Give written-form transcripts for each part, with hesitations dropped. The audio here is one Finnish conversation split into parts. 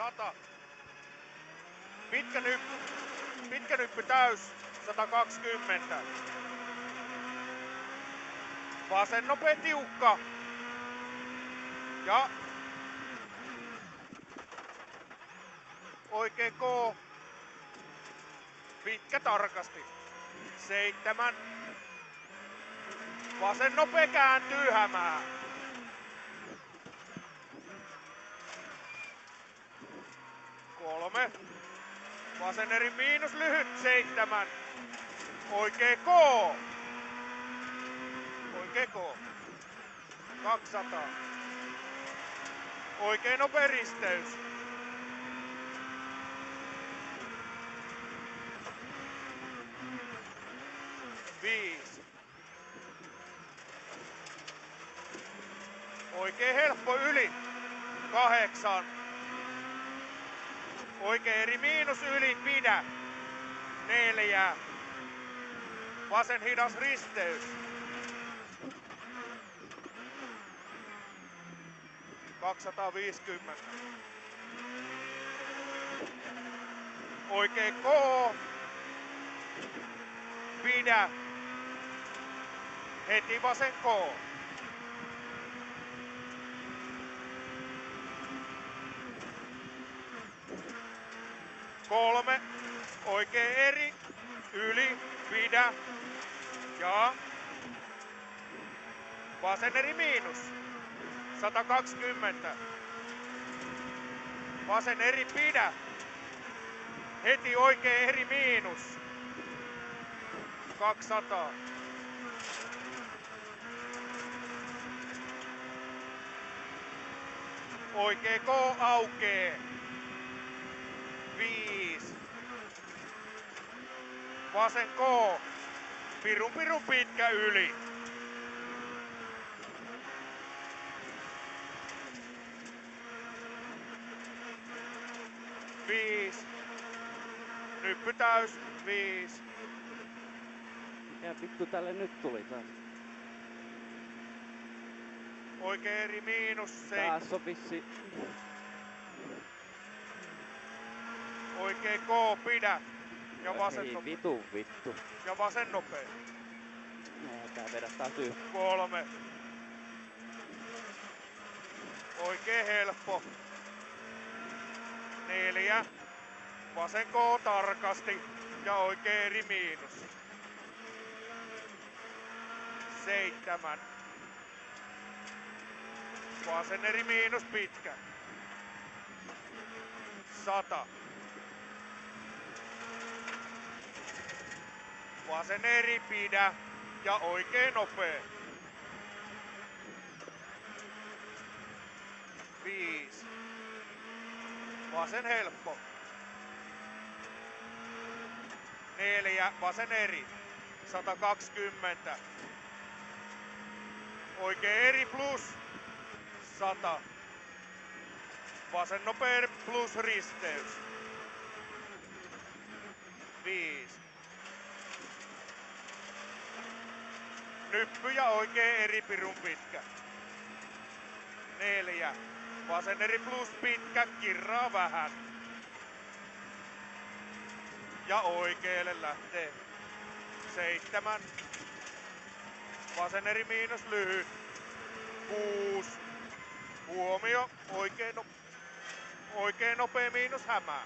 100. Pitkä nyppy täys, 120. Vasen nopea tiukka. Ja oikein K. Pitkä tarkasti. 7. Vasen nopea kääntyy hämää. 3. Vasen eri miinus lyhyt. 7. Oikein K. Oikein K. 200. Oikein nopea risteys. 5. Oikein helppo yli. 8. Oikein eri miinus yli, pidä. 4. Vasen hidas risteys. 250. Oikein K. Pidä. Heti vasen K. 3. Oikein eri. Yli. Pidä. Ja. Vasen eri miinus. 120. Vasen eri pidä. Heti oikein eri miinus. 200. Oikein K aukee. 5. Vasen K. Pirun pitkä yli. 5. Nyppy täys. 5. Ja vittu tälle nyt tuli taas. Oikein eri miinus. Taas on vissi. Oikein K pidä. Ja vasen Ei nopea. vittu. Ja vasen nopea. No, tää vedetään tyy. 3. Oikein helppo. 4. Vasen K tarkasti. Ja oikein eri miinus. 7. Vasen eri miinus pitkä. 100. Vasen eri pidä. Ja oikein nopea. 5. Vasen helppo. 4. Vasen eri. 120. Oikein eri plus. 100. Vasen nopea plus risteys. 5. Nyppy ja oikein eri pirun pitkä. 4. Vasen eri plus pitkä, kirraa vähän. Ja oikealle lähtee. 7. Vasen eri miinus lyhyt. 6. Huomio, oikein nopea miinus hämää.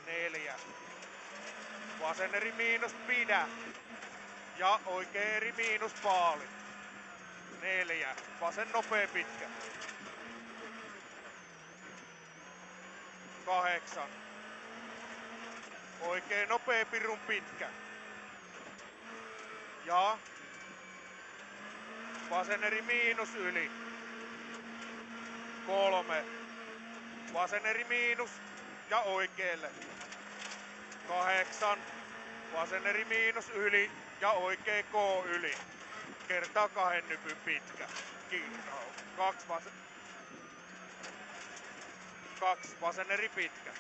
4. Vasen eri miinus pidä. Ja oikein eri miinus paali. 4. Vasen nopea pitkä. 8. Oikein nopea pirun pitkä. Ja vasen eri miinus yli. 3. Vasen eri miinus ja oikealle. 8. Vasen eri miinus yli ja oikein K yli. Kertaa 2 nypyn pitkä. Kiinno. 2 vasen. 2 vasen eri pitkä.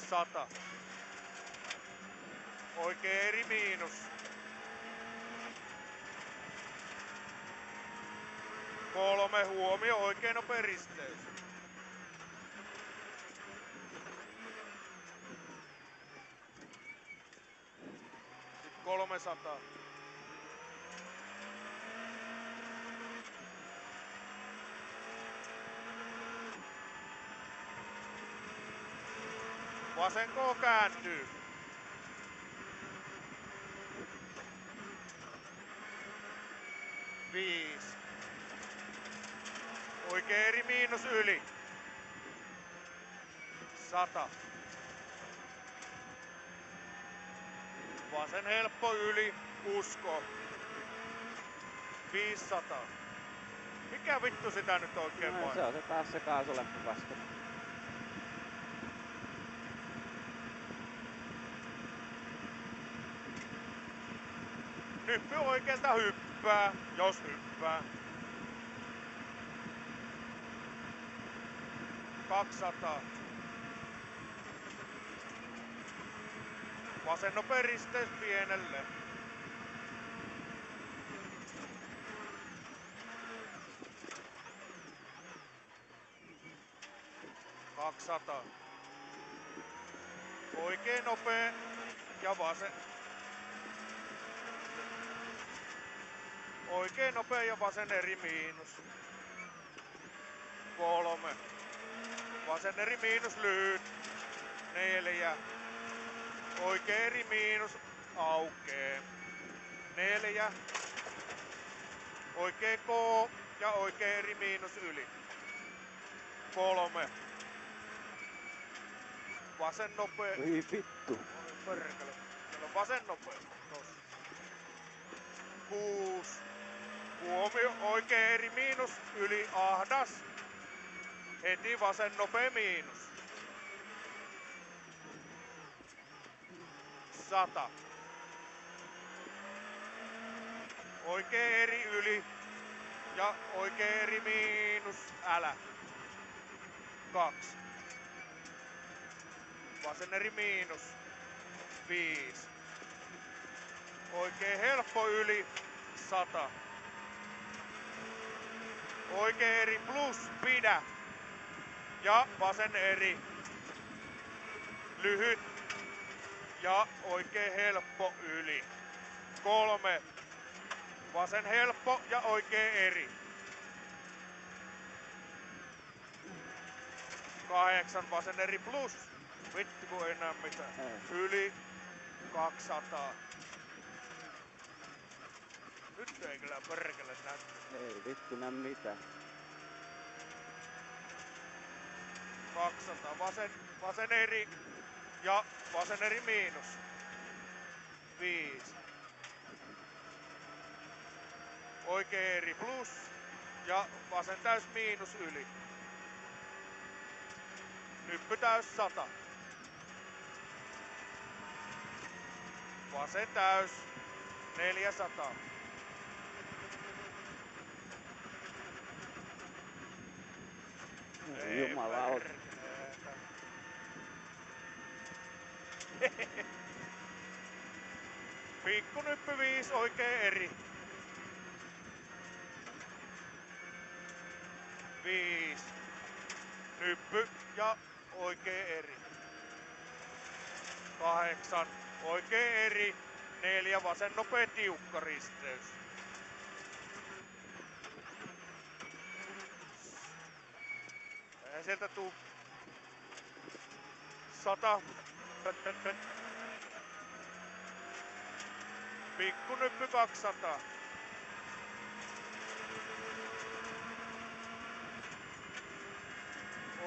100. Oikein eri miinus. 3, huomio, oikein nopea risteys. Sitten 300. Vasenko kääntyy. Viis. Oikein eri miinus yli. 100. Vasen helppo yli. Usko. 500. Mikä vittu sitä nyt oikein No, se on se taas se kaasulämpö vasta. Nyppy oikealta hyppää, jos hyppää. 200. Vasen nopea risteys pienelle. 200. Oikein nopea ja vasen. Oikein nopea ja vasen eri miinus. 3. Vasen eri miinus lyhyt. 4. Oikein eri miinus aukee. 4. Oikein K ja oikein eri miinus yli. 3. Vasen nopea. Voi vittu. Oi perkele. Siellä on vasen nopea. Tossa. 6. Huomio oikein eri miinus yli ahdas. Heti vasen nopea miinus. 100. Oikein eri yli ja oikein eri miinus älä. 2. Vasen eri miinus. 5. Oikein helppo yli. 100. Oikein eri plus pidä. Ja vasen eri. Lyhyt. Ja oikein helppo yli. 3. Vasen helppo ja oikein eri. 8. Vasen eri plus. Vittu kun ei näe mitään. Yli 200. Nyt ei kyllä perkele näy. Ei vittu näe mitään. 200. Vasen eri ja vasen eri miinus. 5. Oikein eri plus ja vasen täys miinus yli. Nyppy täys 100. Vasen täys 400. Jumalauta. Pikku nyppy 5 oikein eri. 5. Nyppy ja oikein eri. 8. Oikein eri. 4. Vasen nopea tiukka risteys. Eihän sieltä tuu 100. Pikku nyppy 200.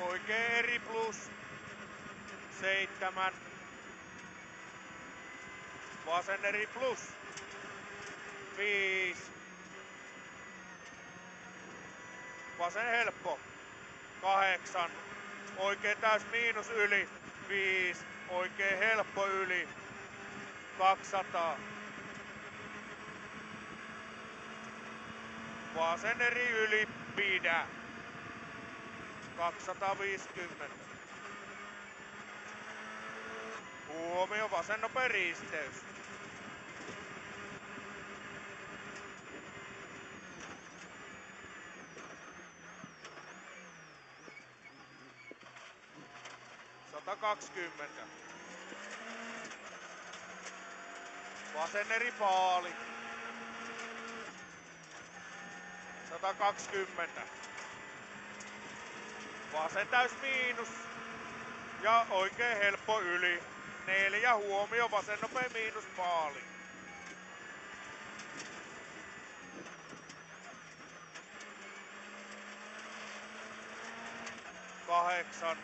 Oikein eri plus 7. Vasen eri plus 5. Vasen helppo 8. Oikein täys miinus yli 5. Oikein helppo yli 200. Vasen eri yli pidä 250. Huomio vasen nopea risteys. 120. Vasen eri paali. 120. Vasen täys miinus. Ja oikein helppo yli. 4 huomio, vasen nopea miinus paali. 8.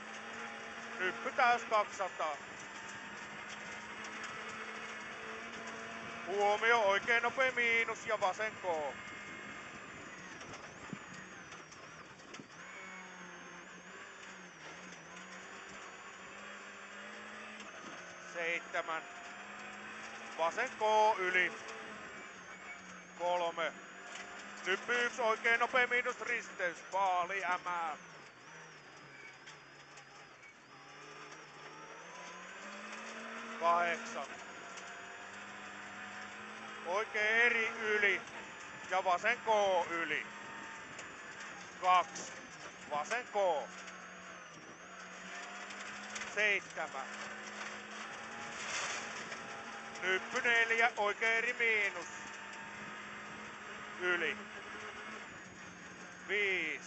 Nyppy täys 200. Huomio, oikein nopea miinus ja vasen K. 7. Vasen K yli. 3. Nyppy 1, oikein nopea miinus risteys. Paali ämää. 8. Oikein eri yli ja vasen K yli. 2. Vasen K. 7. Nyppy 4, oikein eri miinus. Yli. 5.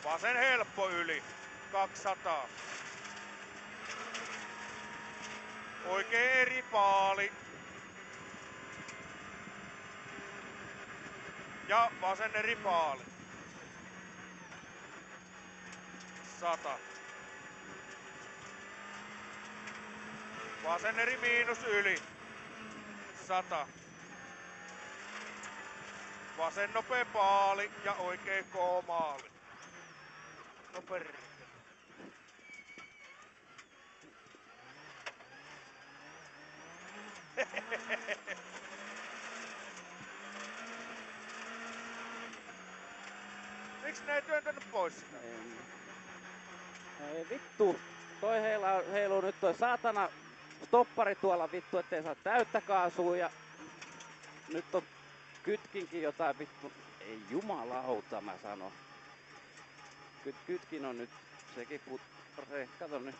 Vasen helppo yli. 200. Oikein eri paali. Ja vasen eri paali. 100. Vasen eri miinus yli. 100. Vasen nopea paali ja oikein K maali. No perkele. Miksi ne ei työntänyt pois sitä? Ei vittu. Toi heiluu nyt toi saatana stoppari tuolla vittu, ettei saa täyttä kaasua ja nyt on kytkinkin jotain vittu. Ei jumalauta mä sanon. Kytkin on nyt sekin kato nyt.